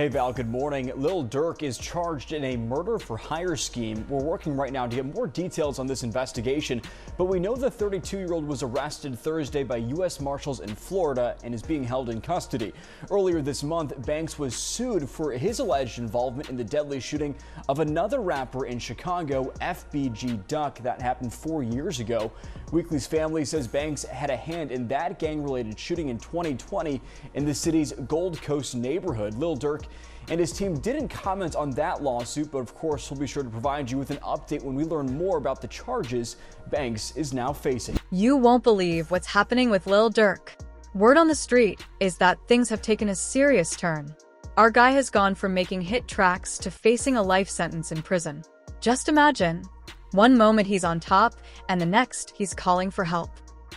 Hey Val, good morning. Lil Durk is charged in a murder for hire scheme. We're working right now to get more details on this investigation, but we know the 32-year-old was arrested Thursday by U.S. Marshals in Florida and is being held in custody. Earlier this month, Banks was sued for his alleged involvement in the deadly shooting of another rapper in Chicago, FBG Duck, that happened 4 years ago. Weekly's family says Banks had a hand in that gang-related shooting in 2020 in the city's Gold Coast neighborhood. Lil Durk and his team didn't comment on that lawsuit, but of course we'll be sure to provide you with an update when we learn more about the charges Banks is now facing. You won't believe what's happening with Lil Durk. Word on the street is that things have taken a serious turn. Our guy has gone from making hit tracks to facing a life sentence in prison. Just imagine, one moment he's on top and the next he's calling for help.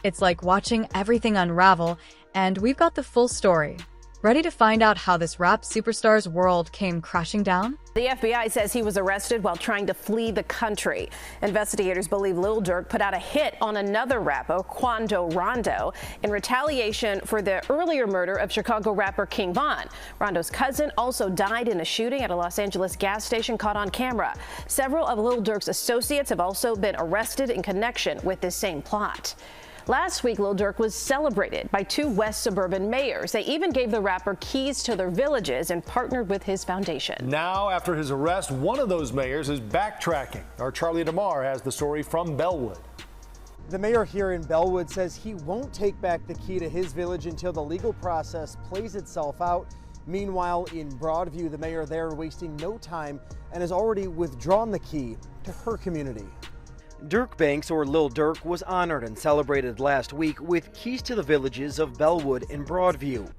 It's like watching everything unravel, and we've got the full story. Ready to find out how this rap superstar's world came crashing down? The FBI says he was arrested while trying to flee the country. Investigators believe Lil Durk put out a hit on another rapper, Quando Rondo, in retaliation for the earlier murder of Chicago rapper King Von. Rondo's cousin also died in a shooting at a Los Angeles gas station caught on camera. Several of Lil Durk's associates have also been arrested in connection with this same plot. Last week, Lil Durk was celebrated by two West suburban mayors. They even gave the rapper keys to their villages and partnered with his foundation. Now, after his arrest, one of those mayors is backtracking. Our Charlie DeMar has the story from Bellwood. The mayor here in Bellwood says he won't take back the key to his village until the legal process plays itself out. Meanwhile, in Broadview, the mayor there wasting no time and has already withdrawn the key to her community. Durk Banks, or Lil Durk, was honored and celebrated last week with keys to the villages of Bellwood and Broadview.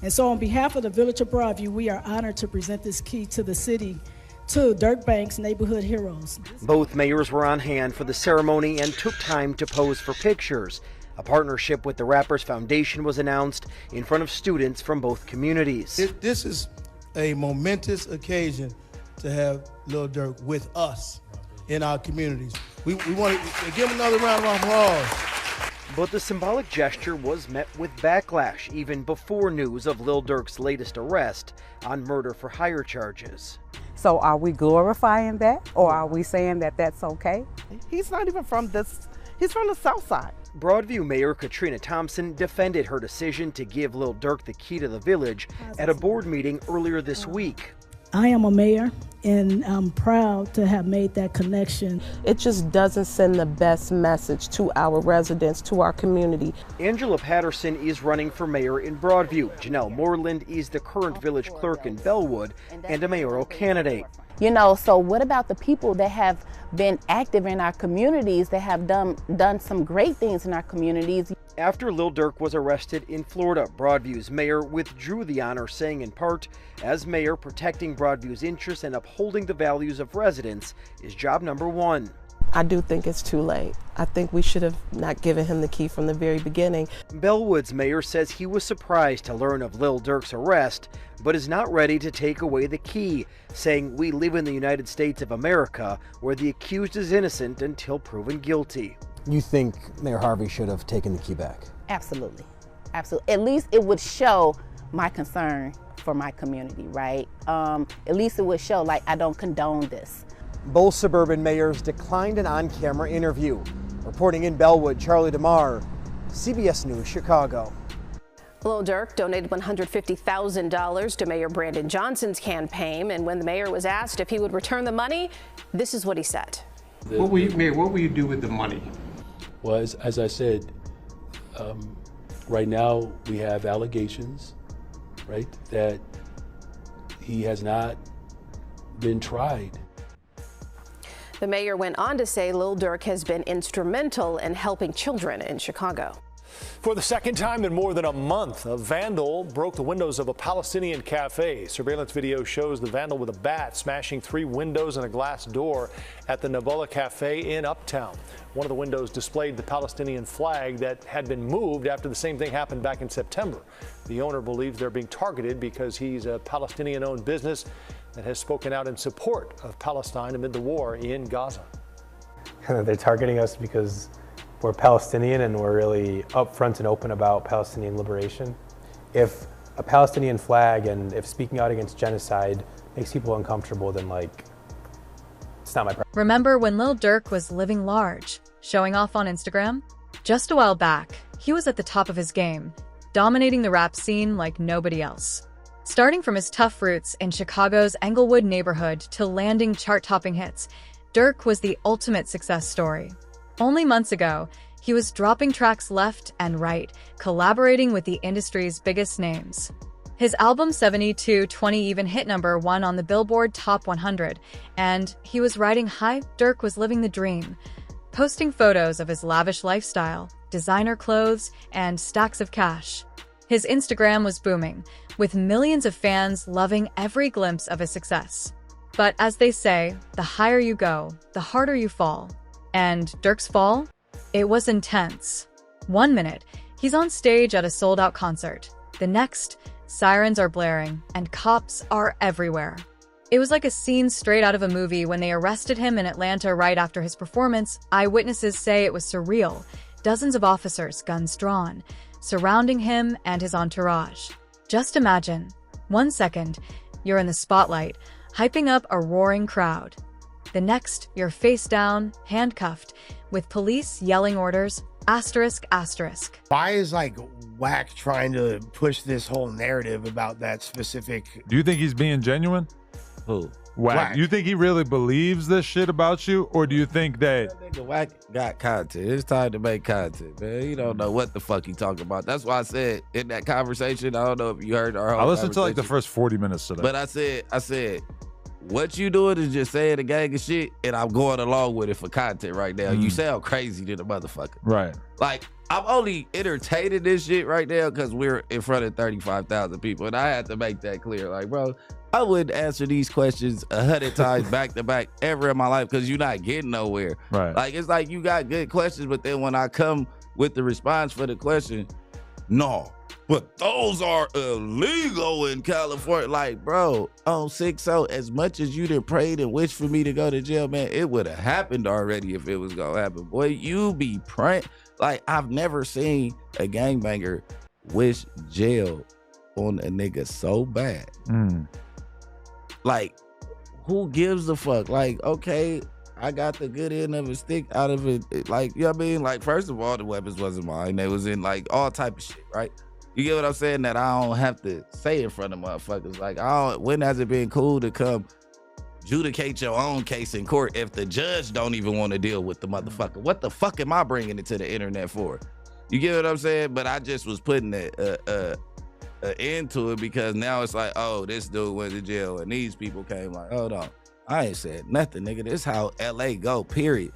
And so on behalf of the village of Broadview, we are honored to present this key to the city to Durk Banks Neighborhood Heroes. Both mayors were on hand for the ceremony and took time to pose for pictures. A partnership with the rapper's foundation was announcannounced in front of students from both communities. This is a momentous occasion to have Lil Durk with us in our communities. We want to give him another round of applause. But the symbolic gesture was met with backlash even before news of Lil Durk's latest arrest on murder for hire charges. So are we glorifying that, or are we saying that that's okay? He's not even from this, he's from the South Side. Broadview Mayor Katrina Thompson defended her decision to give Lil Durk the key to the village at a board meeting earlier this week. I am a mayor, and I'm proud to have made that connection. It just doesn't send the best message to our residents, to our community. Angela Patterson is running for mayor in Broadview. Janelle Moreland is the current village clerk in Bellwood and a mayoral candidate. You know, so what about the people that have been active in our communities, that have done some great things in our communities? After Lil Durk was arrested in Florida, Broadview's mayor withdrew the honor, saying in part, as mayor, protecting Broadview's interests and upholding the values of residents is job number one. I do think it's too late. I think we should have not given him the key from the very beginning. Bellwood's mayor says he was surprised to learn of Lil Durk's arrest, but is not ready to take away the key, saying we live in the United States of America where the accused is innocent until proven guilty. You think Mayor Harvey should have taken the key back? Absolutely. Absolutely. At least it would show my concern for my community, right? At least it would show, like, I don't condone this. Both suburban mayors declined an on-camera interview. Reporting in Bellwood, Charlie DeMar, CBS News, Chicago. Lil Durk donated $150,000 to Mayor Brandon Johnson's campaign, and when the mayor was asked if he would return the money, this is what he said. What will you do with the money? Well, as I said, right now we have allegations, right, that he has not been tried. The mayor went on to say Lil Durk has been instrumental in helping children in Chicago. For the second time in more than a month, a vandal broke the windows of a Palestinian cafe. Surveillance video shows the vandal with a bat smashing 3 windows and a glass door at the Nabola Cafe in Uptown. One of the windows displayed the Palestinian flag that had been moved after the same thing happened back in September. The owner believes they're being targeted because he's a Palestinian-owned business that has spoken out in support of Palestine amid the war in Gaza. They're targeting us because we're Palestinian and we're really upfront and open about Palestinian liberation. If a Palestinian flag and if speaking out against genocide makes people uncomfortable, then like, it's not my problem. Remember when Lil Durk was living large, showing off on Instagram? Just a while back, he was at the top of his game, dominating the rap scene like nobody else. Starting from his tough roots in Chicago's Englewood neighborhood to landing chart-topping hits, Durk was the ultimate success story. Only months ago, he was dropping tracks left and right, collaborating with the industry's biggest names. His album 7220 even hit #1 on the Billboard Top 100, and he was riding high. Durk was living the dream, posting photos of his lavish lifestyle, designer clothes, and stacks of cash. His Instagram was booming, with millions of fans loving every glimpse of his success. But as they say, the higher you go, the harder you fall. And Durk's fall? It was intense. 1 minute, he's on stage at a sold-out concert. The next, sirens are blaring, and cops are everywhere. It was like a scene straight out of a movie when they arrested him in Atlanta right after his performance. Eyewitnesses say it was surreal. Dozens of officers, guns drawn, surrounding him and his entourage. Just imagine, 1 second, you're in the spotlight, hyping up a roaring crowd. The next, you're face down, handcuffed, with police yelling orders, asterisk, asterisk. Why is like Wack trying to push this whole narrative about that specific? Do you think he's being genuine? Who? Wack. You think he really believes this shit about you, or do you think that nigga Wack got content? It's time to make content, man. You don't know what the fuck he talking about. That's why I said in that conversation, I don't know if you heard our whole I listened to like the first 40 minutes today. But I said, what you doing is just saying a gang of shit, and I'm going along with it for content right now. You sound crazy to the motherfucker. Right. Like, I'm only entertaining this shit right now because we're in front of 35,000 people, and I had to make that clear. Like, bro, I wouldn't answer these questions 100 times back to back ever in my life because you're not getting nowhere. Right. Like, it's like you got good questions, but then when I come with the response for the question, no, but those are illegal in California. Like, bro, on 6-0, as much as you done prayed and wished for me to go to jail, man, it would have happened already if it was gonna happen. Boy, you be praying. Like, I've never seen a gangbanger wish jail on a nigga so bad. Like, who gives a fuck? Like, okay, I got the good end of a stick out of it. Like, you know what I mean? Like, first of all, the weapons wasn't mine. They was in, like, all type of shit, right? You get what I'm saying? That I don't have to say in front of motherfuckers. Like, when has it been cool to come adjudicate your own case in court if the judge don't even want to deal with the motherfucker? What the fuck am I bringing it to the internet for? You get what I'm saying? But I just was putting an end to it because now it's like, oh, this dude went to jail and these people came. Like, hold on, I ain't said nothing, nigga. This how LA go, period.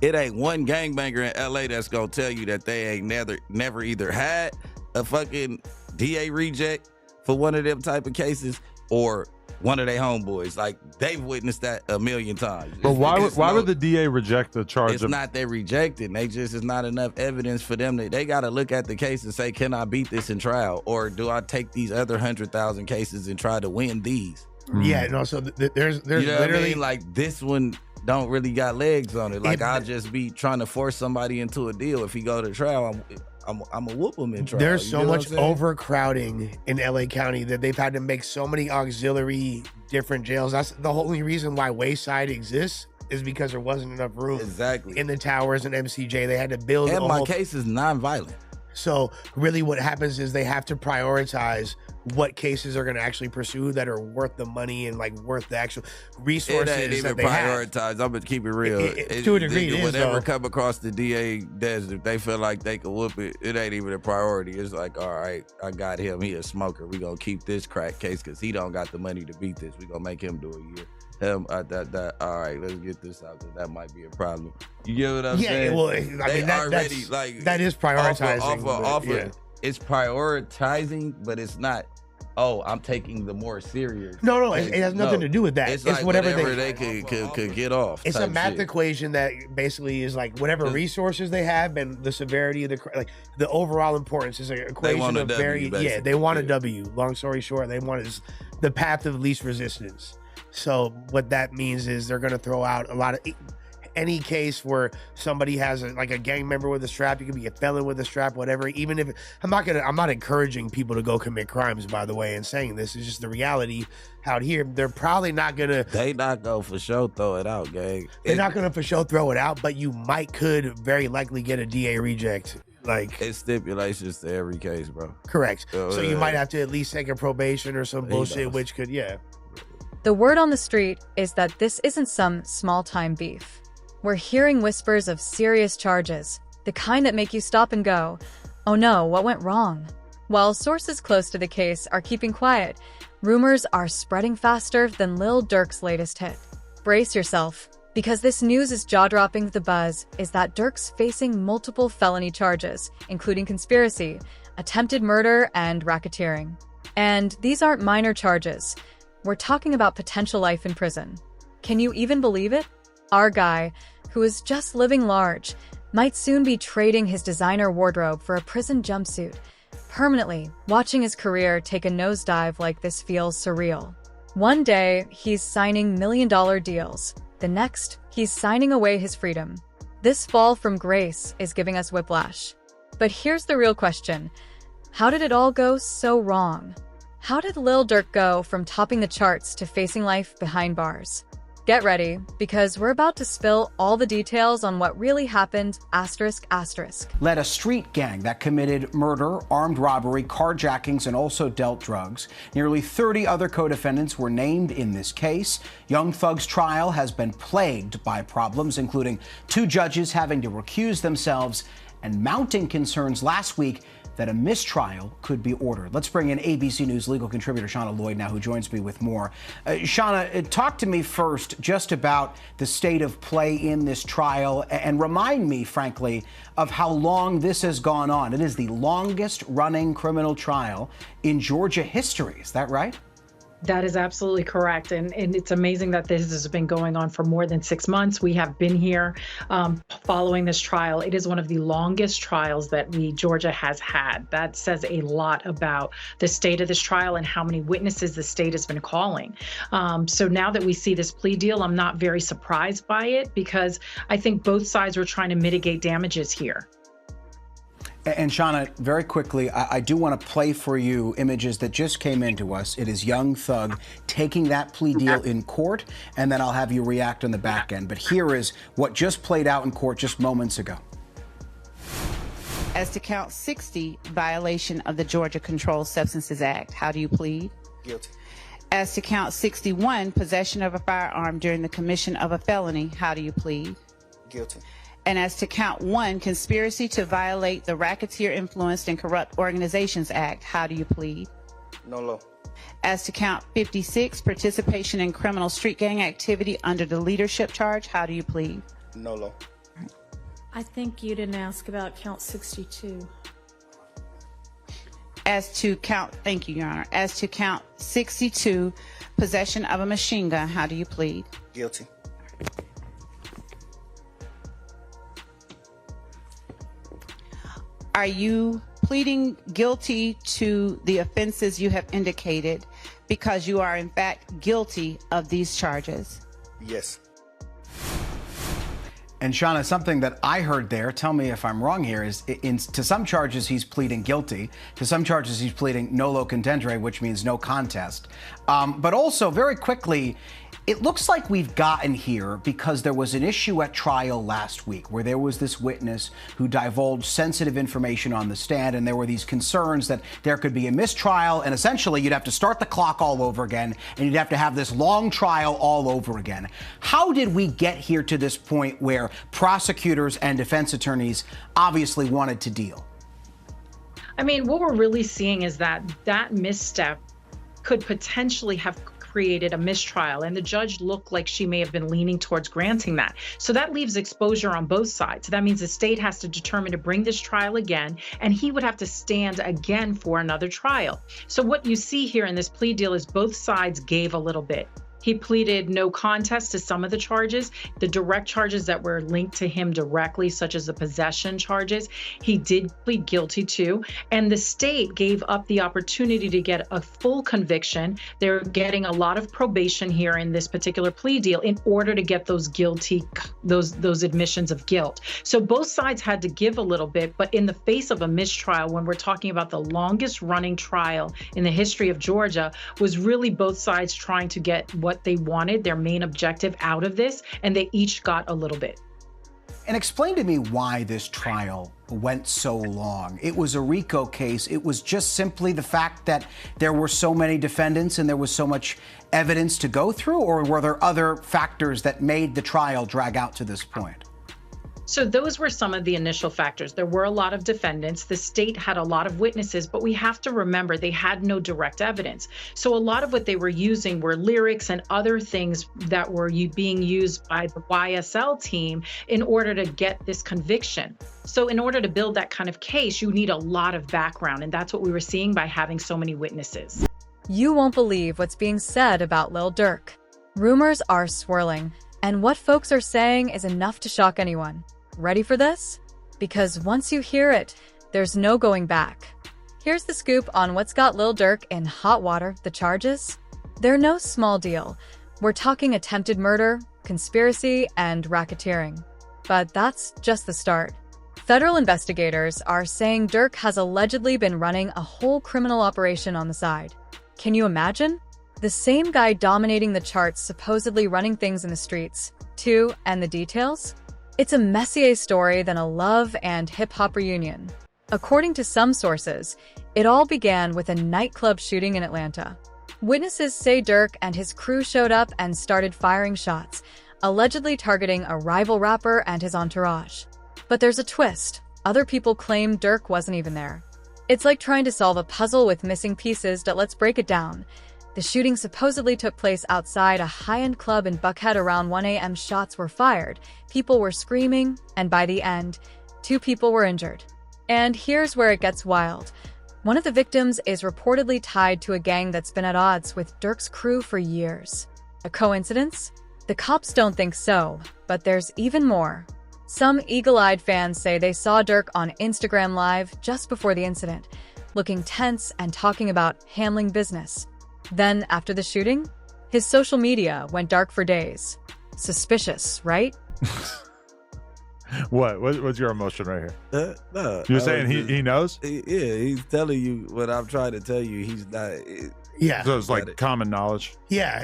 It ain't one gangbanger in LA that's gonna tell you that they ain't never either had a fucking DA reject for one of them type of cases or one of their homeboys. Like, they've witnessed that a million times. But why would the DA reject the charge? It's not they rejecting. They just, it's not enough evidence for them. They got to look at the case and say, can I beat this in trial? Or do I take these other 100,000 cases and try to win these? Yeah, no, so there's You know literally, what I mean? Like, this one don't really got legs on it. Like, I'll just be trying to force somebody into a deal. If he go to trial, I'm gonna whoop him in trial. There's You so know much what I'm saying? overcrowding in LA County that they've had to make so many auxiliary different jails. That's the only reason why Wayside exists, is because there wasn't enough room in the towers and MCJ. They had to build. And my case is nonviolent. So really what happens is they have to prioritize what cases are going to actually pursue that are worth the money and like worth the actual resources. It ain't even that they have. prioritized. I'm gonna keep it real. To a degree, it is, whenever though. come across the DA desk, if they feel like they can whoop it, it ain't even a priority. It's like, all right, I got him. He a smoker. We gonna keep this crack case because he don't got the money to beat this. We gonna make him do a year. All right, let's get this out there. That might be a problem. You get what I'm saying? Well, I mean, that is prioritizing. It's prioritizing, but it's not. Oh, I'm taking the more serious. No, it has nothing to do with that. It's like whatever they could get off. It's a math equation that basically is like whatever resources they have and the severity of the overall importance is an equation of they want a W. Long story short, they want the path of least resistance. So what that means is they're going to throw out a lot of, any case where somebody has like a gang member with a strap. You can be a felon with a strap, whatever. Even if I'm not encouraging people to go commit crimes, by the way, and saying this is just the reality out here. They're probably not gonna. They not go for sure throw it out, gang. They're not gonna for sure throw it out, but you could very likely get a DA reject. Like, it's stipulations to every case, bro. Correct. So you might have to at least take a probation or some bullshit, which could, yeah. The word on the street is that this isn't some small-time beef. We're hearing whispers of serious charges, the kind that make you stop and go, oh no, what went wrong? While sources close to the case are keeping quiet, rumors are spreading faster than Lil Durk's latest hit. Brace yourself, because this news is jaw-dropping. The buzz is that Durk's facing multiple felony charges, including conspiracy, attempted murder, and racketeering. And these aren't minor charges. We're talking about potential life in prison. Can you even believe it? Our guy, who is just living large, might soon be trading his designer wardrobe for a prison jumpsuit. Permanently watching his career take a nosedive like this feels surreal. One day, he's signing million-dollar deals. The next, he's signing away his freedom. This fall from grace is giving us whiplash. But here's the real question. How did it all go so wrong? How did Lil Durk go from topping the charts to facing life behind bars? Get ready, because we're about to spill all the details on what really happened, ***. Led a street gang that committed murder, armed robbery, carjackings, and also dealt drugs. Nearly 30 other co-defendants were named in this case. Young Thug's trial has been plagued by problems, including 2 judges having to recuse themselves and mounting concerns last week that a mistrial could be ordered. Let's bring in ABC News legal contributor Shauna Lloyd now, who joins me with more. Shauna, talk to me first just about the state of play in this trial and remind me, frankly, of how long this has gone on. It is the longest running criminal trial in Georgia history. Is that right? That is absolutely correct. And it's amazing that this has been going on for more than 6 months. We have been here following this trial. It is one of the longest trials that Georgia has had. That says a lot about the state of this trial and how many witnesses the state has been calling. So now that we see this plea deal, I'm not very surprised by it because I think both sides were trying to mitigate damages here. And Shauna, very quickly, I do want to play for you images that just came into us. It is Young Thug taking that plea deal in court, and then I'll have you react on the back end. But here is what just played out in court just moments ago. As to count 60, violation of the Georgia Controlled Substances Act, how do you plead? Guilty. As to count 61, possession of a firearm during the commission of a felony, how do you plead? Guilty. And as to count 1, conspiracy to violate the Racketeer Influenced and Corrupt Organizations Act, how do you plead? No law. As to count 56, participation in criminal street gang activity under the leadership charge, how do you plead? No law. I think you didn't ask about count 62. As to count, thank you, Your Honor. As to count 62, possession of a machine gun, how do you plead? Guilty. Are you pleading guilty to the offenses you have indicated because you are in fact guilty of these charges? Yes. And Shauna, something that I heard there, tell me if I'm wrong here, is to some charges he's pleading guilty, to some charges he's pleading nolo contendere, which means no contest. But also, very quickly, it looks like we've gotten here because there was an issue at trial last week where there was this witness who divulged sensitive information on the stand, and there were these concerns that there could be a mistrial, and essentially you'd have to start the clock all over again, and you'd have to have this long trial all over again. How did we get here to this point where prosecutors and defense attorneys obviously wanted to deal? I mean, what we're really seeing is that misstep could potentially have created a mistrial, and the judge looked like she may have been leaning towards granting that. So that leaves exposure on both sides. That means the state has to determine to bring this trial again, and he would have to stand again for another trial. So what you see here in this plea deal is both sides gave a little bit. He pleaded no contest to some of the charges. The direct charges that were linked to him directly, such as the possession charges, he did plead guilty to. And the state gave up the opportunity to get a full conviction. They're getting a lot of probation here in this particular plea deal in order to get those those admissions of guilt. So both sides had to give a little bit, but in the face of a mistrial, when we're talking about the longest running trial in the history of Georgia, was really both sides trying to get what they wanted, their main objective out of this, and they each got a little bit. And explain to me why this trial went so long. It was a RICO case. It was just simply the fact that there were so many defendants and there was so much evidence to go through, or were there other factors that made the trial drag out to this point? So those were some of the initial factors. There were a lot of defendants. The state had a lot of witnesses, but we have to remember they had no direct evidence. So a lot of what they were using were lyrics and other things that were being used by the YSL team in order to get this conviction. So in order to build that kind of case, you need a lot of background, and that's what we were seeing by having so many witnesses. You won't believe what's being said about Lil Durk. Rumors are swirling, and what folks are saying is enough to shock anyone. Ready for this? Because once you hear it, there's no going back. Here's the scoop on what's got Lil Durk in hot water. The charges? They're no small deal. We're talking attempted murder, conspiracy, and racketeering. But that's just the start. Federal investigators are saying Durk has allegedly been running a whole criminal operation on the side. Can you imagine? The same guy dominating the charts, supposedly running things in the streets, too, and the details? It's a messier story than a love and hip-hop reunion. According to some sources, it all began with a nightclub shooting in Atlanta. Witnesses say Durk and his crew showed up and started firing shots, allegedly targeting a rival rapper and his entourage. But there's a twist. Other people claim Durk wasn't even there. It's like trying to solve a puzzle with missing pieces. Let's break it down. The shooting supposedly took place outside a high-end club in Buckhead around 1 a.m. Shots were fired, people were screaming, and by the end, 2 people were injured. And here's where it gets wild. One of the victims is reportedly tied to a gang that's been at odds with Durk's crew for years. A coincidence? The cops don't think so, but there's even more. Some eagle-eyed fans say they saw Durk on Instagram Live just before the incident, looking tense and talking about handling business. Then, after the shooting, his social media went dark for days. Suspicious, right? What's your emotion right here? No, You're saying he knows? Yeah, he's telling you what I'm trying to tell you. He's not. Yeah. So it's like common knowledge. Yeah.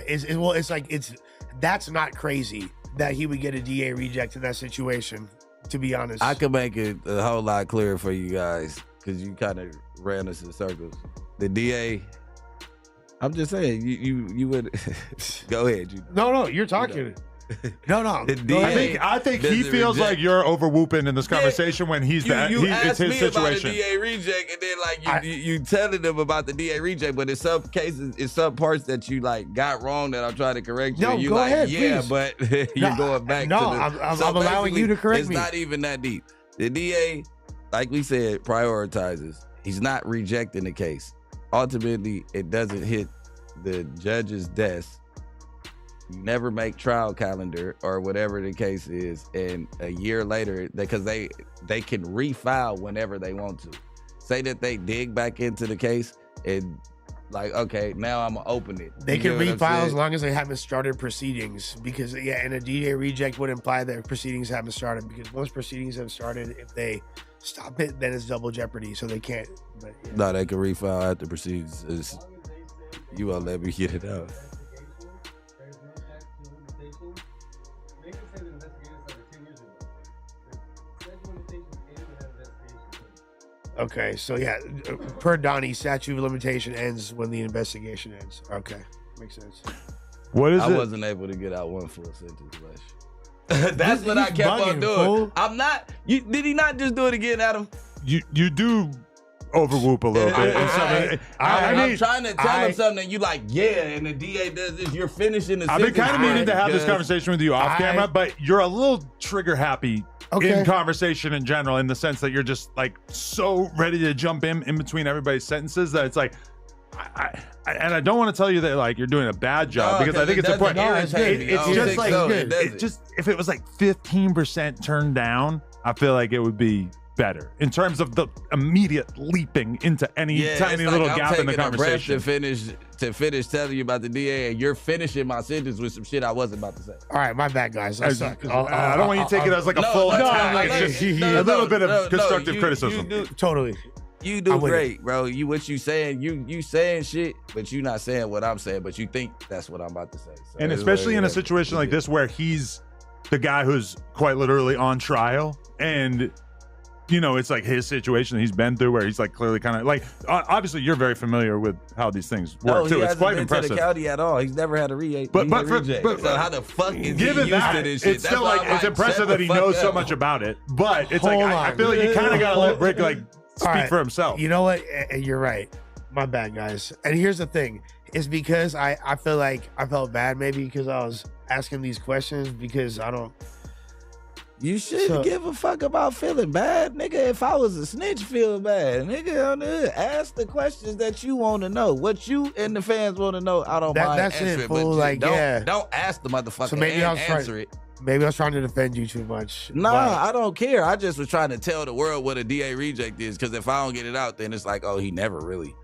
That's not crazy that he would get a DA reject in that situation, to be honest. I could make it a whole lot clearer for you guys because you kind of ran us in circles. The DA. I'm just saying, you would go ahead. No, you're talking. No. I think he feels like you're overwhooping in this conversation when he's it's his situation. About the DA reject, and then you telling them about the DA reject, but in some cases, in some parts that you got wrong that I'm trying to correct you. No, and you go ahead, please. But you're going back. No, to I'm allowing you to correct me. It's not even that deep. The DA, like we said, prioritizes. He's not rejecting the case. Ultimately, it doesn't hit the judge's desk. You never make trial calendar or whatever the case is, and a year later, because they can refile whenever they want to. Say that they dig back into the case and okay, now I'm gonna open it. They can refile as long as they haven't started proceedings, because and a DA reject would imply that proceedings haven't started, because once proceedings have started, if they stop it, then it's double jeopardy, so they can't. But, yeah. No, they can refile after proceedings. You won't let me get it out. Okay, so yeah, per Donnie, statute of limitation ends when the investigation ends. Okay, makes sense. What is it? I wasn't able to get out one full sentence, That's what I kept on doing. Fool. I'm not. Did he not just do it again, Adam? You do overwhoop a little bit. I'm trying to tell him something, and you and the DA does this. You're finishing the sentence. I've been kind of meaning to have this conversation with you off camera, but you're a little trigger happy in conversation in general, in the sense that you're just so ready to jump in between everybody's sentences that it's and I don't want to tell you that like you're doing a bad job because I think it's important. It's just like if it was like 15% turned down, I feel like it would be better in terms of the immediate leaping into any tiny little gap in the conversation. To finish telling you about the DA, and you're finishing my sentence with some shit I wasn't about to say. All right, my bad, guys. I don't want you to take it as like a full attack. It's just a little bit of constructive criticism. Totally. You do great, bro. What you saying? You saying shit, but you not saying what I'm saying. But you think that's what I'm about to say. So and especially in a situation like this where he's the guy who's quite literally on trial, and you know it's like his situation he's been through, where he's like clearly kind of like obviously you're very familiar with how these things work too. It's quite impressive. To the county at all. He's never had a reject. But so how the fuck is he used to this shit? It's still like it's impressive that he knows so much about it. But it's like I feel like you kind of gotta let Brick like speak for himself. You know what? You're right. My bad, guys. And here's the thing. It's because I feel like I felt bad maybe because I was asking these questions because I don't. You shouldn't give a fuck about feeling bad, nigga. If I was a snitch, feel bad, nigga. Ask the questions that you want to know. What you and the fans want to know, I don't mind answering it. But like, don't ask the motherfucker. So maybe answer it. Maybe I was trying to defend you too much. Nah, I don't care. I just was trying to tell the world what a DA reject is, because if I don't get it out, then it's like, oh, he never really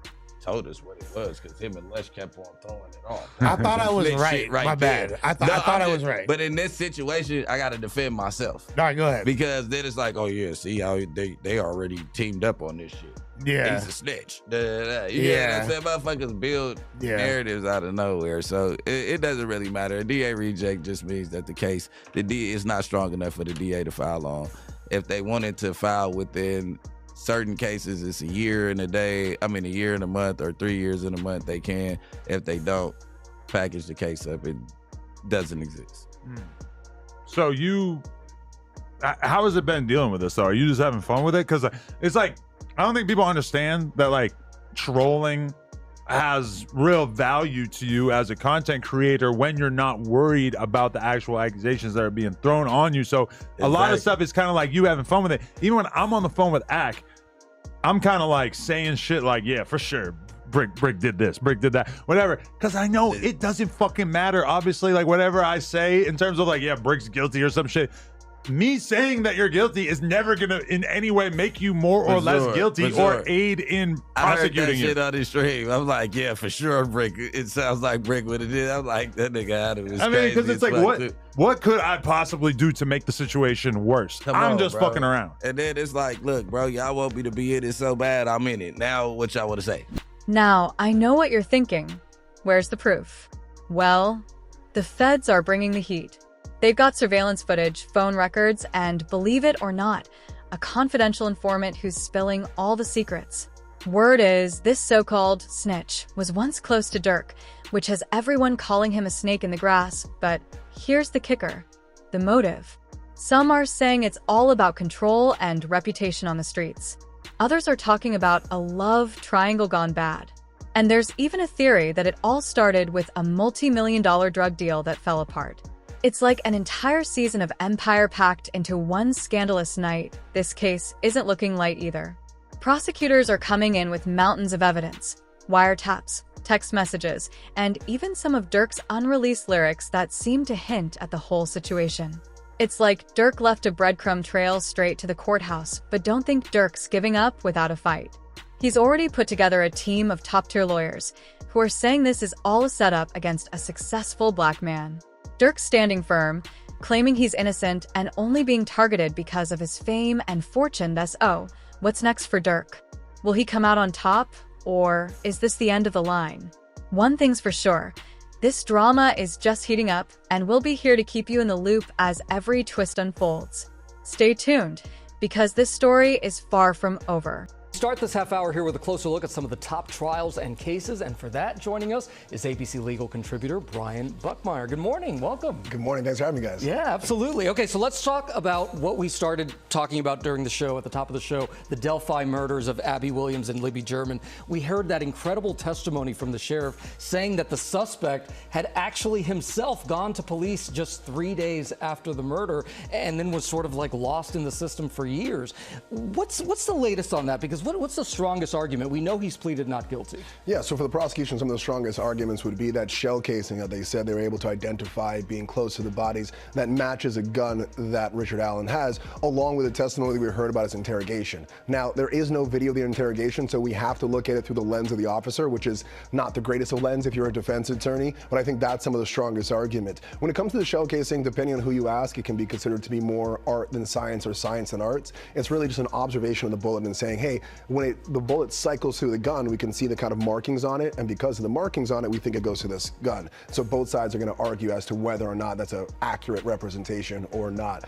told us what it was, because him and Lesh kept on throwing it off. I thought I was right. My bad. I thought I was right. But in this situation, I got to defend myself. All right, go ahead. Because then it's like, oh yeah, see how they already teamed up on this shit. Yeah. He's a snitch. Yeah. Motherfuckers build narratives out of nowhere. So it doesn't really matter. A DA reject just means that the case, the DA is not strong enough for the DA to file on. If they wanted to file within certain cases, it's a year and a month, or 3 years and a month, they can. If they don't package the case up, it doesn't exist. So how has it been dealing with this though? Are you just having fun with it? Because it's like, I don't think people understand that like trolling has real value to you as a content creator when you're not worried about the actual accusations that are being thrown on you. So a lot of stuff is kind of like you having fun with it. Even when I'm on the phone with Ack, I'm kind of like saying shit like, yeah, for sure, Brick did this, Brick did that, whatever. Because I know it doesn't fucking matter. Obviously, like whatever I say in terms of like, yeah, Brick's guilty or some shit, me saying that you're guilty is never gonna in any way make you more or less guilty or aid in prosecuting you. I heard that shit on the stream. I'm like, yeah, for sure, Brick. It sounds like Brick would have did. I'm like, that nigga Adam is crazy. Because it's like, what could I possibly do to make the situation worse? I'm just fucking around. And then it's like, look, bro, y'all want me to be in it so bad, I'm in it. Now, what y'all want to say? Now, I know what you're thinking. Where's the proof? Well, the feds are bringing the heat. They've got surveillance footage, phone records, and believe it or not, a confidential informant who's spilling all the secrets. Word is this so-called snitch was once close to Durk, which has everyone calling him a snake in the grass. But here's the kicker: the motive. Some are saying it's all about control and reputation on the streets. Others are talking about a love triangle gone bad. And there's even a theory that it all started with a multi-million-dollar drug deal that fell apart. It's like an entire season of empire packed into one scandalous night. This case isn't looking light either. Prosecutors are coming in with mountains of evidence, wiretaps, text messages, and even some of Durk's unreleased lyrics that seem to hint at the whole situation. It's like Durk left a breadcrumb trail straight to the courthouse, but don't think Durk's giving up without a fight. He's already put together a team of top-tier lawyers who are saying this is all a setup against a successful black man. Durk's standing firm, claiming he's innocent and only being targeted because of his fame and fortune. What's next for Durk? Will he come out on top, or is this the end of the line? One thing's for sure, this drama is just heating up, and we'll be here to keep you in the loop as every twist unfolds. Stay tuned, because this story is far from over. Start this half hour here with a closer look at some of the top trials and cases. And for that, joining us is ABC legal contributor Brian Buckmeyer. Good morning. Welcome. Good morning. Thanks for having me, guys. Yeah, absolutely. Okay, so let's talk about what we started talking about during the show, at the top of the show, the Delphi murders of Abby Williams and Libby German. We heard that incredible testimony from the sheriff saying that the suspect had actually himself gone to police just 3 days after the murder and then was sort of like lost in the system for years. What's the latest on that? Because what's the strongest argument? We know he's pleaded not guilty. Yeah, so for the prosecution, some of the strongest arguments would be that shell casing that they said they were able to identify being close to the bodies that matches a gun that Richard Allen has, along with the testimony that we heard about his interrogation. Now, there is no video of the interrogation, so we have to look at it through the lens of the officer, which is not the greatest of lens if you're a defense attorney, but I think that's some of the strongest argument. When it comes to the shell casing, depending on who you ask, it can be considered to be more art than science or science than arts. It's really just an observation of the bullet and saying, hey, when the bullet cycles through the gun, we can see the kind of markings on it, and because of the markings on it, we think it goes to this gun. So both sides are going to argue as to whether or not that's an accurate representation or not.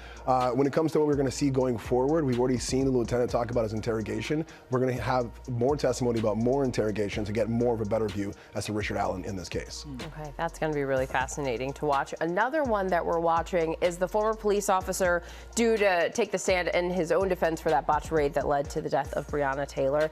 When it comes to what we're going to see going forward, we've already seen the lieutenant talk about his interrogation. We're going to have more testimony about more interrogation to get more of a better view as to Richard Allen in this case. Okay, that's going to be really fascinating to watch. Another one that we're watching is the former police officer due to take the stand in his own defense for that botched raid that led to the death of Breonna Taylor.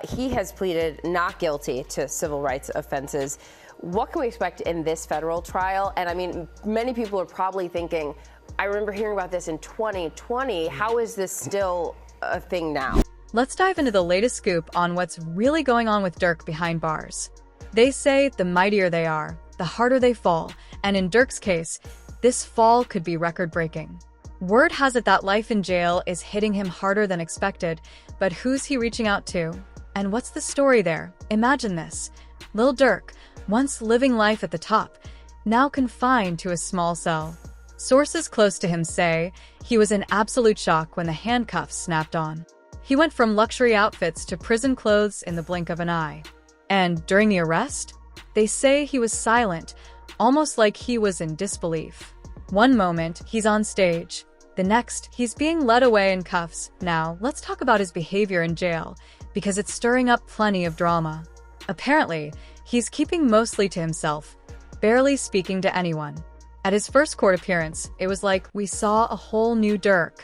He has pleaded not guilty to civil rights offenses. What can we expect in this federal trial? And I mean, many people are probably thinking, I remember hearing about this in 2020. How is this still a thing now? Let's dive into the latest scoop on what's really going on with Durk behind bars. They say the mightier they are, the harder they fall, and in Durk's case, this fall could be record-breaking. Word has it that life in jail is hitting him harder than expected, but who's he reaching out to? And what's the story there? Imagine this. Lil Durk, once living life at the top, now confined to a small cell. Sources close to him say he was in absolute shock when the handcuffs snapped on. He went from luxury outfits to prison clothes in the blink of an eye. And during the arrest, they say he was silent, almost like he was in disbelief. One moment, he's on stage. The next, he's being led away in cuffs. Now, let's talk about his behavior in jail, because it's stirring up plenty of drama. Apparently, he's keeping mostly to himself, barely speaking to anyone. At his first court appearance, it was like we saw a whole new Durk.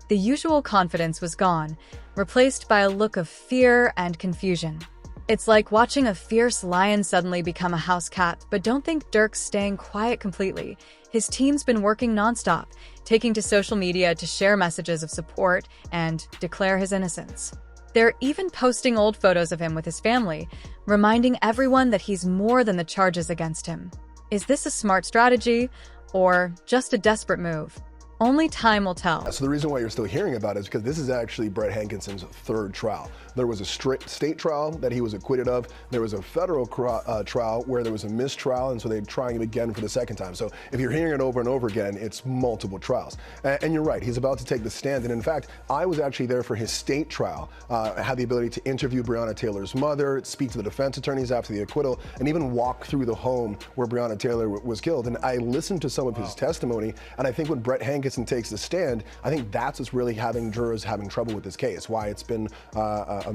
The usual confidence was gone, replaced by a look of fear and confusion. It's like watching a fierce lion suddenly become a house cat, but don't think Durk's staying quiet completely. His team's been working nonstop, taking to social media to share messages of support and declare his innocence. They're even posting old photos of him with his family, reminding everyone that he's more than the charges against him. Is this a smart strategy or just a desperate move? Only time will tell. So the reason why you're still hearing about it is because this is actually Brett Hankinson's third trial. There was a state trial that he was acquitted of. There was a federal trial where there was a mistrial, and so they're trying him again for the second time. So if you're hearing it over and over again, it's multiple trials. And you're right, he's about to take the stand. And in fact, I was actually there for his state trial. I had the ability to interview Breonna Taylor's mother, speak to the defense attorneys after the acquittal, and even walk through the home where Breonna Taylor was killed. And I listened to some of his testimony, and I think when Brett Hankinson takes the stand, I think that's what's really having jurors having trouble with this case. Why it's been a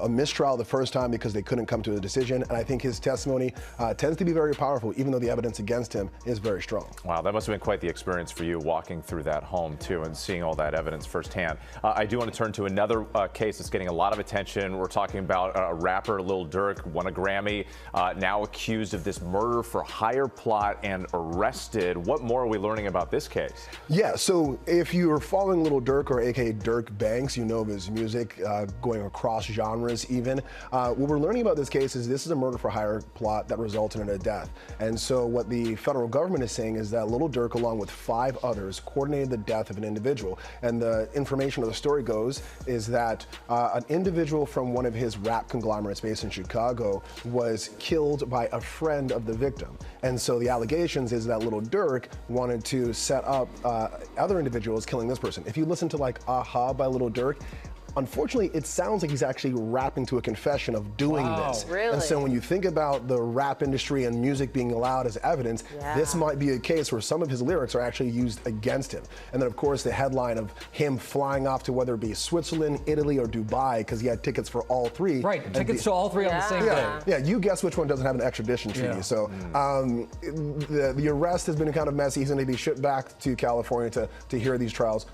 mistrial the first time because they couldn't come to a decision. And I think his testimony tends to be very powerful, even though the evidence against him is very strong. Wow, that must have been quite the experience for you walking through that home too and seeing all that evidence firsthand. I do want to turn to another case that's getting a lot of attention. We're talking about a rapper, Lil Durk, won a Grammy, now accused of this murder for hire plot and arrested. What more are we learning about this case? Yeah, so if you're following Lil Durk, or aka Durk Banks, you know of his music going across genres even. What we're learning about this case is this is a murder for hire plot that resulted in a death. And so what the federal government is saying is that Lil Durk, along with 5 others, coordinated the death of an individual. And the information of the story goes is that an individual from one of his rap conglomerates based in Chicago was killed by a friend of the victim. And so the allegations is that Lil Durk wanted to set up other individuals killing this person. If you listen to like Aha by Lil Durk, unfortunately, it sounds like he's actually rapping to a confession of doing this. Really? And so when you think about the rap industry and music being allowed as evidence, this might be a case where some of his lyrics are actually used against him. And then, of course, the headline of him flying off to whether it be Switzerland, Italy, or Dubai, because he had tickets for all 3. Right, tickets to all 3 on the same day. Yeah, you guess which one doesn't have an extradition treaty. So the arrest has been kind of messy. He's going to be shipped back to California to hear these charges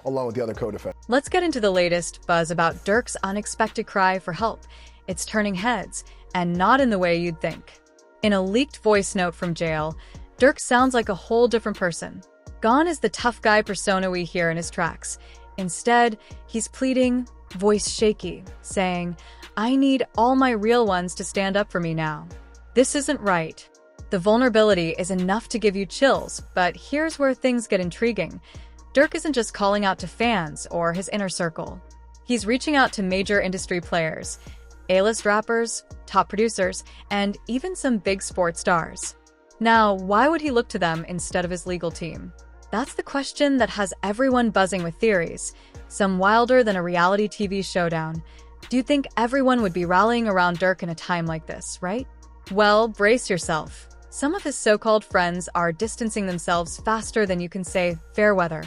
along with the other co-defendants. Let's get into the latest buzz about Durk's unexpected cry for help. It's turning heads, and not in the way you'd think. In a leaked voice note from jail, Durk sounds like a whole different person. Gone is the tough guy persona we hear in his tracks. Instead, he's pleading, voice shaky, saying, "I need all my real ones to stand up for me now." This isn't right. The vulnerability is enough to give you chills, but here's where things get intriguing. Durk isn't just calling out to fans or his inner circle. He's reaching out to major industry players, A-list rappers, top producers, and even some big sports stars. Now, why would he look to them instead of his legal team? That's the question that has everyone buzzing with theories, some wilder than a reality TV showdown. Do you think everyone would be rallying around Durk in a time like this, right? Well, brace yourself. Some of his so-called friends are distancing themselves faster than you can say fair weather.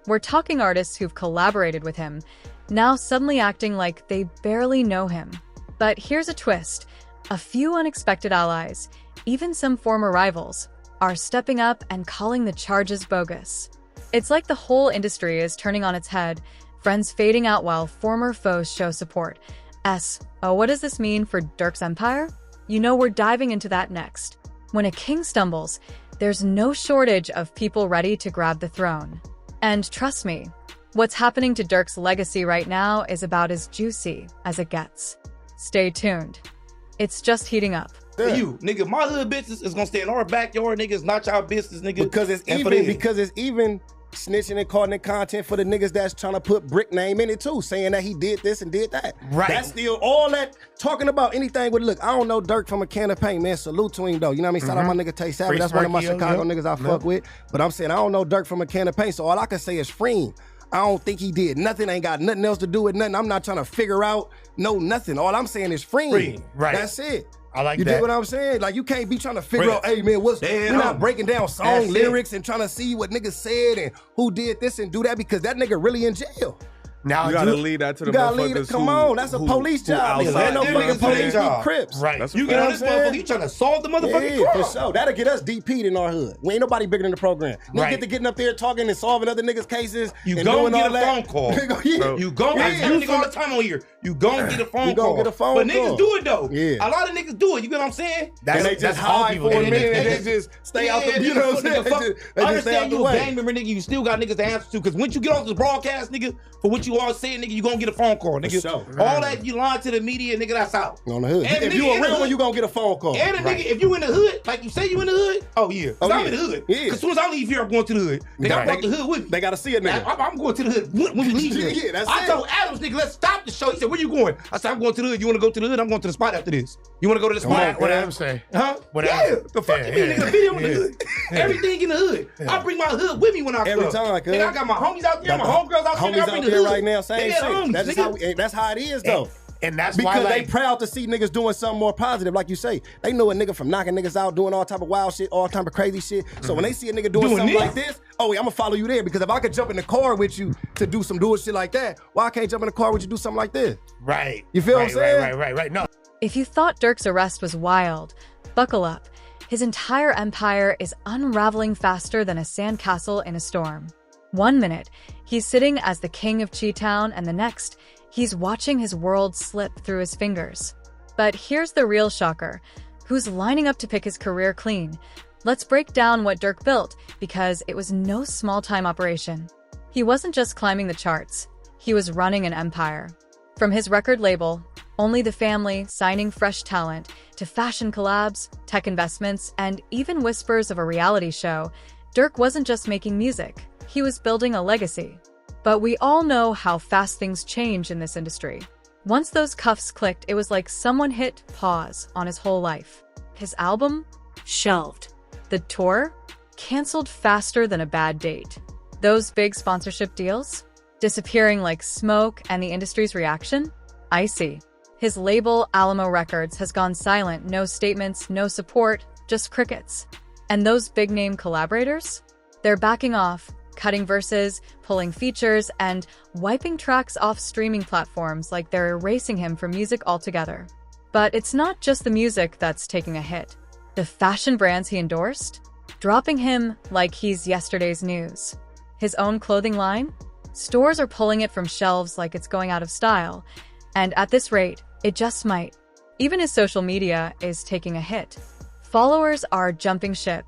We're talking artists who've collaborated with him, now suddenly acting like they barely know him. But here's a twist. A few unexpected allies, even some former rivals, are stepping up and calling the charges bogus. It's like the whole industry is turning on its head, friends fading out while former foes show support. What does this mean for Durk's empire? You know, we're diving into that next. When a king stumbles, there's no shortage of people ready to grab the throne. And trust me, what's happening to Durk's legacy right now is about as juicy as it gets. Stay tuned. It's just heating up. You, nigga, my hood business is gonna stay in our backyard, nigga. It's not y'all business, nigga. Because it's even snitching and calling it content for the niggas that's trying to put Brick name in it too, saying that he did this and did that. Right. That's still all that talking about anything with, look, I don't know Durk from a can of paint, man. Salute to him though. You know what I mean? Shout out my nigga Tay Savage. That's one of my Chicago niggas I fuck with. But I'm saying I don't know Durk from a can of paint, so all I can say is free him. I don't think he did nothing. Ain't got nothing else to do with nothing. I'm not trying to figure out nothing. All I'm saying is free him. Right. That's it. I like you that. You dig what I'm saying? Like, you can't be trying to figure out, hey, man, we're not breaking down song lyrics and trying to see what niggas said and who did this and do that because that nigga really in jail. Now you gotta lead that to the motherfuckers. Come on, that's a police job. Ain't no fucking police job. Crips. Right. You get on this motherfucker, you trying to solve the motherfucking crime. For sure. That'll get us DP'd in our hood. We ain't nobody bigger than the program. Niggas get to getting up there talking and solving other niggas' cases. You gon' get a phone call. You gon' get a nigga all the time on here. You gon' get a phone call. Get a phone but call. niggas do it though. Yeah. A lot of niggas do it. You get what I'm saying? They just hide for a minute and they just stay out the, you know what I'm saying? I understand you a gang member, nigga. You still got niggas to answer to. Because once you get off the broadcast, nigga, for what you all saying, nigga, you gonna get a phone call, nigga. Sure. All that you lying to the media, nigga, that's out. On the hood. If you a real one, you gonna get a phone call. And a nigga, if you in the hood, like you say you in the hood, I'm in the hood. As soon as I leave here, I'm going to the hood. Nigga, I brought the hood with me. They gotta see it, nigga. I'm going to the hood when we leave here. I told Adams, nigga, let's stop the show. He said, where you going? I said, I'm going to the hood. You want to go to the hood? I'm going to the spot after this. You want to go to the spot? What Adams say? Huh? What The fuck you mean, nigga? Video in the hood. Everything in the hood. I bring my hood with me when I come. Every time, cuz. Nigga, I got my homies out there, my homegirls out there. Homies out there right now, same shit. That's how it is, though. And that's because why, they proud to see niggas doing something more positive, like you say. They know a nigga from knocking niggas out, doing all type of wild shit, all type of crazy shit. So when they see a nigga doing something like this, I'm gonna follow you there. Because if I could jump in the car with you to do some shit like that, why I can't jump in the car with you to do something like this? Right. You feel what I'm saying? Right. No. If you thought Durk's arrest was wild, buckle up. His entire empire is unraveling faster than a sandcastle in a storm. 1 minute, he's sitting as the king of Chi-Town, and the next, he's watching his world slip through his fingers. But here's the real shocker. Who's lining up to pick his career clean? Let's break down what Durk built, because it was no small-time operation. He wasn't just climbing the charts. He was running an empire. From his record label, Only the Family, signing fresh talent, to fashion collabs, tech investments, and even whispers of a reality show, Durk wasn't just making music. He was building a legacy. But we all know how fast things change in this industry. Once those cuffs clicked, it was like someone hit pause on his whole life. His album? Shelved. The tour? Canceled faster than a bad date. Those big sponsorship deals? Disappearing like smoke, and the industry's reaction? Icy. His label, Alamo Records, has gone silent. No statements, no support, just crickets. And those big-name collaborators? They're backing off, cutting verses, pulling features, and wiping tracks off streaming platforms like they're erasing him from music altogether. But it's not just the music that's taking a hit. The fashion brands he endorsed? Dropping him like he's yesterday's news. His own clothing line? Stores are pulling it from shelves like it's going out of style. And at this rate, it just might. Even his social media is taking a hit. Followers are jumping ship,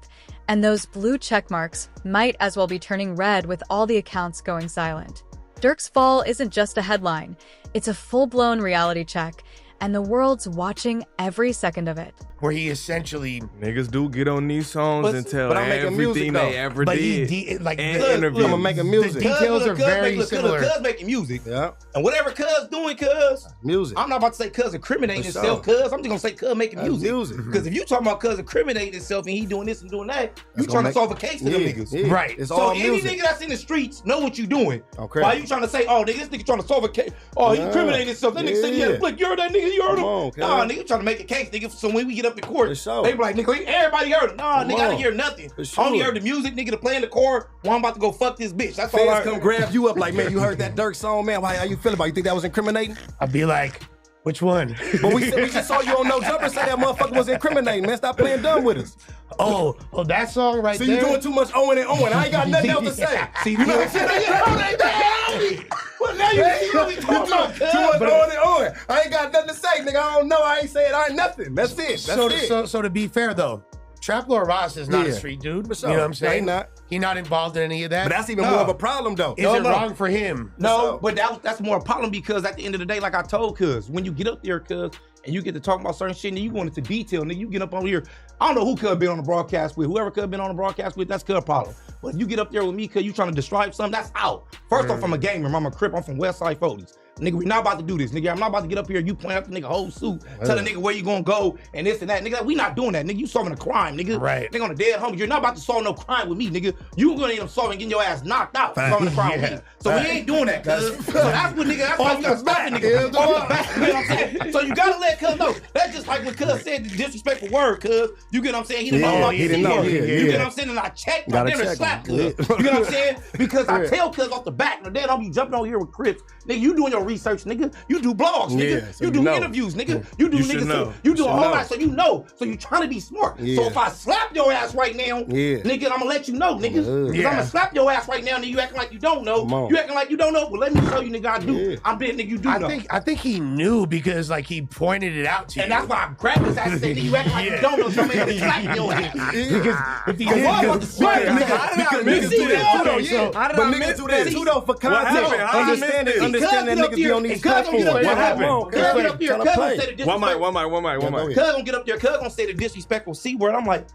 and those blue check marks might as well be turning red with all the accounts going silent. Durk's fall isn't just a headline, it's a full-blown reality check, and the world's watching every second of it. Where he essentially niggas do get on these songs and tell I'm making music, everything though. they ever But did. he like in the- interviews. I'm making music. The details are very similar. Cuz making music. Yeah. And whatever Cuz doing, Cuz. Music. I'm not about to say Cuz incriminating For himself, sure. Cuz. I'm just gonna say Cuz making That's music. music. Because if you talking about Cuz incriminating himself and he doing this and doing that, you That's trying gonna to solve a case to them Yeah, niggas. yeah. Right. It's So all any music. nigga that's in the streets know what you doing. Okay. Why you trying to say, oh, nigga, this nigga trying to solve a case? Oh, he Nah. incriminated himself. That nigga said he had a Yeah. flick. You heard that nigga? You heard him? Come on, cuz. Nah, nigga, you trying to make a case, nigga. So when we get up in court, For sure. they be like, nigga, everybody heard him. Nah, Come nigga, I on. didn't hear nothing. For I only sure. heard the music, nigga, to play in the car. Well, I'm about to go fuck this bitch. That's all I Fans heard. come grab you up like, man, you heard that Durk song, man. How you feel about it? You think that was incriminating? I'd be like, which one? But we just saw you on No Jumper say that motherfucker was incriminating, man. Stop playing dumb with us. Oh, that song right See, there. you doing too much Owen and Owen. I ain't got nothing else to say. See, You know what I'm saying? Well, now you see what we talking about, Too cuz. much Owen and Owen. I ain't got nothing to say, nigga. I don't know. I ain't saying I ain't nothing. That's it. That's it. So to be fair though, Trap Lord Ross is not a Yeah. street dude. For sure. You know what I'm No, saying? he not. He not involved in any of that. But that's even No. more of a problem, though. Is it wrong for him? No, but that's more a problem because at the end of the day, like I told Cuz, when you get up there, Cuz, and you get to talk about certain shit, and you go into detail, nigga, you get up on here. I don't know who Cuz been on the broadcast with. Whoever Cuz been on the broadcast with, that's Cuz problem. But if you get up there with me, Cuz, you trying to describe something, that's out. First off, I'm a gamer. I'm a Crip. I'm from Westside 40s. Nigga, we not about to do this, nigga. I'm not about to get up here, you playing up the nigga whole suit, tell the nigga where you gonna go, and this and that. Nigga, we not doing that, nigga. You solving a crime, nigga. Right. Nigga on a dead homie. You're not about to solve no crime with me, nigga. You gonna end up solving, getting your ass knocked out, solving a crime with me. So we ain't doing that, cuz. So that's what nigga, that's why you gotta stop it, nigga. Off the back, you know what I'm saying? So you gotta let cuz know. That's just like when cuz said the disrespectful word, cuz. You get what I'm saying? He didn't know about he the didn't know. word. Yeah, You get yeah. what I'm saying? And I checked my Gotta dinner check slap, him. cuz. Yeah. You know what I'm saying? Because I Yeah. tell cuz off the back, and then I'll be jumping on here with Crips. Nigga, you doing your research, nigga. You do blogs, nigga. Yeah, so you do you know. interviews, nigga. You do You should niggas. know. You do You a should whole know. lot, so you know. So you trying to be smart. So Yeah. if I slap your ass right now, Yeah. nigga, I'm gonna let you know, nigga. Because Yeah. I'm gonna slap your ass right now, and you acting like you don't know. Come on. You acting like you don't know. Well, let me show you, nigga, I do. Yeah. I'm betting, nigga, you do know. I think he knew because like he pointed it out to you. And that's why I grabbed his ass and said, nigga, you acting like you don't know, so I'm gonna slap your ass. Because if he I did, was about to slap your Because ass. niggas do that too, though. Okay, so- Yeah. How did But I niggas miss do that this? too, though, for content. happened? How did I miss Understand this? that niggas be on these platforms. What happened? Cuz get up here, Tell Cuz him gonna play. say the One mic, disrespectful. one mic. Cuz gonna get up there, Cuz gonna say the disrespectful C word. I'm like,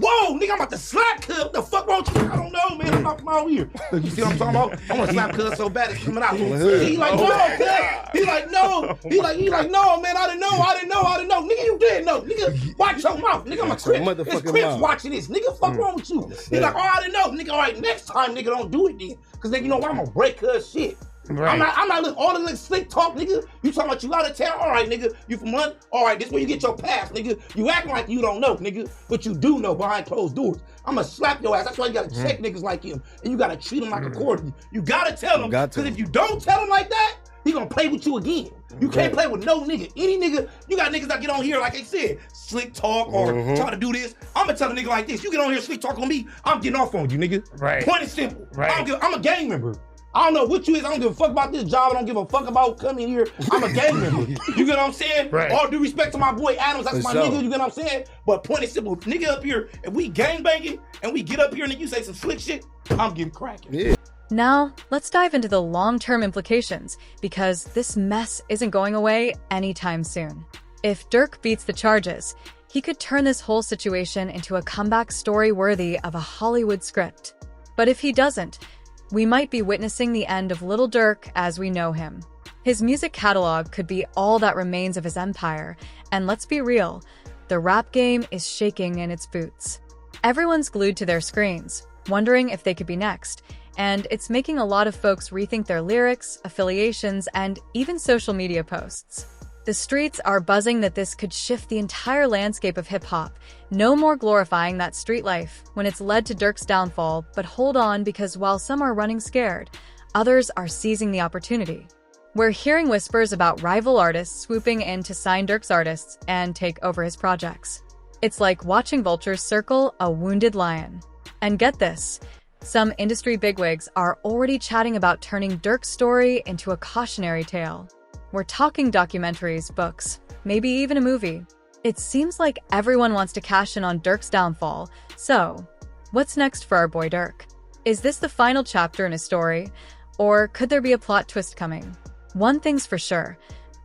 whoa, nigga, I'm about to slap Cuz. What the fuck wrong with you? I don't know, man. I'm not from out here. Look, you see what I'm talking about? I'm gonna slap Cuz so bad it's coming out. He like, no, Cuz. He like, no. He like, no, man. I didn't know. Nigga, you did know. Nigga, watch your mouth. Nigga, I'm a Crip. Motherfucking It's Crips mouth. watching this. Nigga, fuck wrong with you? He like, oh, I didn't know. Nigga, all right, next time, nigga, don't do it then. Cause then you know what? I'm gonna break Cuz shit. Right. I'm not look all the little slick talk, nigga. You talking about you out of town? All right, nigga. You from London? All right, this where you get your pass, nigga. You acting like you don't know, nigga, but you do know behind closed doors. I'ma slap your ass. That's why you gotta check niggas like him, and you gotta treat him like a cordial. You gotta tell him, got to. because if you don't tell him like that, he gonna play with you again. You can't play with no nigga. Any nigga, you got niggas that get on here, like I said, slick talk or try to do this. I'ma tell a nigga like this. You get on here slick talk on me, I'm getting off on you, nigga. Right. Point and simple. Right. I'm a gang member. I don't know what you is. I don't give a fuck about this job. I don't give a fuck about coming here. I'm a gang member. You get what I'm saying? Right. All due respect to my boy Adams. That's For my sure. nigga. You get what I'm saying? But point and simple, nigga up here, if we gang banging and we get up here and then you say some slick shit, I'm getting cracking. Yeah. Now, let's dive into the long-term implications, because this mess isn't going away anytime soon. If Durk beats the charges, he could turn this whole situation into a comeback story worthy of a Hollywood script. But if he doesn't, we might be witnessing the end of Lil Durk as we know him. His music catalog could be all that remains of his empire, and let's be real, the rap game is shaking in its boots. Everyone's glued to their screens, wondering if they could be next, and it's making a lot of folks rethink their lyrics, affiliations, and even social media posts. The streets are buzzing that this could shift the entire landscape of hip-hop. No more glorifying that street life when it's led to Durk's downfall, but hold on, because while some are running scared, others are seizing the opportunity. We're hearing whispers about rival artists swooping in to sign Durk's artists and take over his projects. It's like watching vultures circle a wounded lion. And get this, some industry bigwigs are already chatting about turning Durk's story into a cautionary tale. We're talking documentaries, books, maybe even a movie. It seems like everyone wants to cash in on Durk's downfall. So, what's next for our boy Durk? Is this the final chapter in his story? Or could there be a plot twist coming? One ththing's for sure,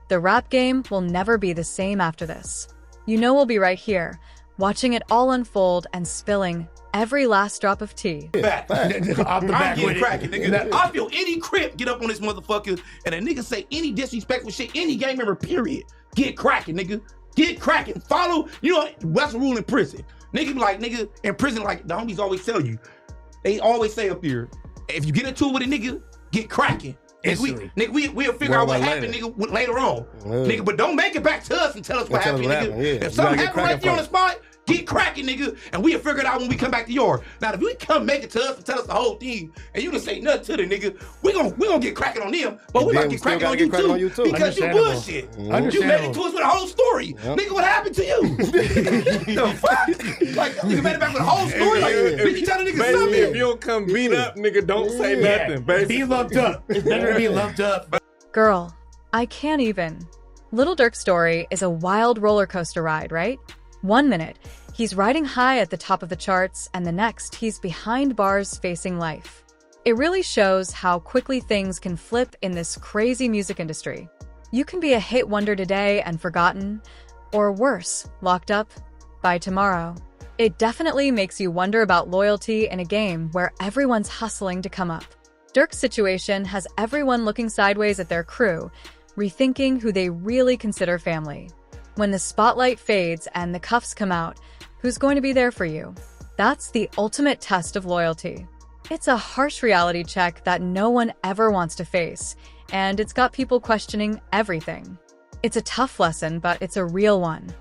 the rap game will never be the same after this. You know we'll be right here, watching it all unfold and spilling every last drop of tea. Back. I'm getting cracking, nigga. I feel any crip get up on this motherfucker and a nigga say any disrespectful shit, any gang member, period. Get cracking, nigga. Get cracking. Follow, you know, what's the rule in prison? Nigga be like, nigga, in prison, like the homies always tell you, they always say up here, if you get into it with a nigga, get cracking. We'll figure out what happened, nigga, later on. Nigga, but don't make it back to us and tell us what happened, nigga. If something happened right there on the spot, get cracking, nigga, and we'll figure it out when we come back to yours. Now, if you come make it to us and tell us the whole thing, and you just say nothing to the nigga, we gonna get cracking on them, but we about to get cracking on you too, because you bullshit. You made it to us with a whole story. Nigga, what happened to you? The fuck? Like, nigga made it back with a whole story? Like, bitch, you tell the nigga something. If you don't come beat up, nigga, don't say nothing, baby. Be loved up. It's better to be loved up. Girl, I can't even. Lil Durk's story is a wild roller coaster ride, right? 1 minute, he's riding high at the top of the charts, and the next, he's behind bars facing life. It really shows how quickly things can flip in this crazy music industry. You can be a hit wonder today and forgotten, or worse, locked up by tomorrow. It definitely makes you wonder about loyalty in a game where everyone's hustling to come up. Durk's situation has everyone looking sideways at their crew, rethinking who they really consider family. When the spotlight fades and the cuffs come out, who's going to be there for you? That's the ultimate test of loyalty. It's a harsh reality check that no one ever wants to face, and it's got people questioning everything. It's a tough lesson, but it's a real one.